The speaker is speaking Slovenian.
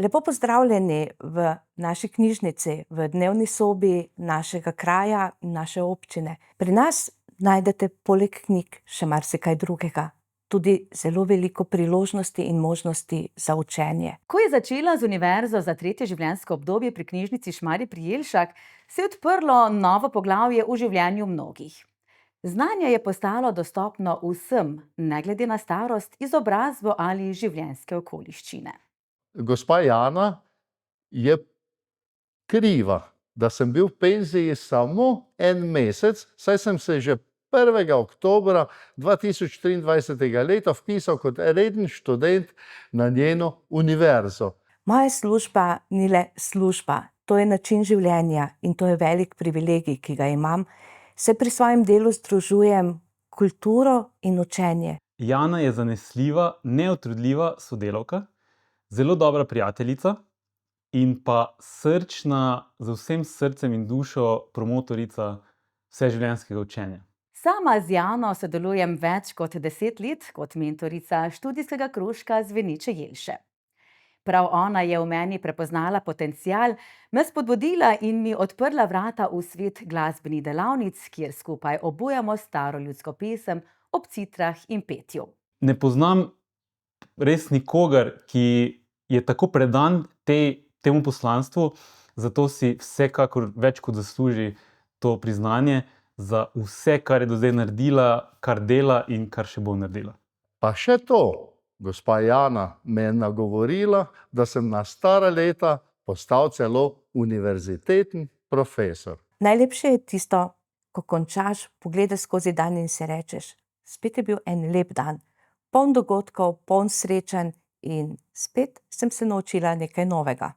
Lepo pozdravljeni v naši knjižnici, v dnevni sobi našega kraja, naše občine. Pri nas najdete poleg knjig še marsikaj drugega. Tudi zelo veliko priložnosti in možnosti za učenje. Ko je začela z Univerzo za tretje življenjsko obdobje pri knjižnici Šmarje pri Jelšah, se je odprlo novo poglavje v življenju mnogih. Znanje je postalo dostopno vsem, ne glede na starost, izobrazbo ali življenjske okoliščine. Gospa Jana je kriva, da sem bil v penziji samo en mesec, saj sem se že 1. oktobra 2023. leta vpisal kot reden študent na njeno univerzo. Moja služba ni le služba, to je način življenja in to je velik privilegij, ki ga imam, saj pri svojem delu združujem kulturo in učenje. Jana je zanesljiva, neutrudljiva sodelavka, zelo dobra prijateljica in pa srčna, z vsem srcem in dušo promotorica vseživljenjskega učenja. Sama z Jano sodelujem več kot 10 let kot mentorica študijskega krožka Zveneče Jelše. Prav ona je v meni prepoznala potencial, me spodbudila in mi odprla vrata v svet glasbenih delavnic, kjer skupaj obujamo staro ljudsko pesem ob citrah in petju. Ne poznam res nikogar, ki je tako predan temu poslanstvu, zato si vsekakor več kot zasluži to priznanje za vse, kar je do zdaj naredila, kar dela in kar še bo naredila. Pa še to, gospa Jana me je nagovorila, da sem na stara leta postal celo univerzitetni profesor. Najlepše je tisto, ko končaš, pogledaš skozi dan in si rečeš, spet je bil en lep dan, poln dogodkov, poln srečanj in spet sem se naučila nekaj novega.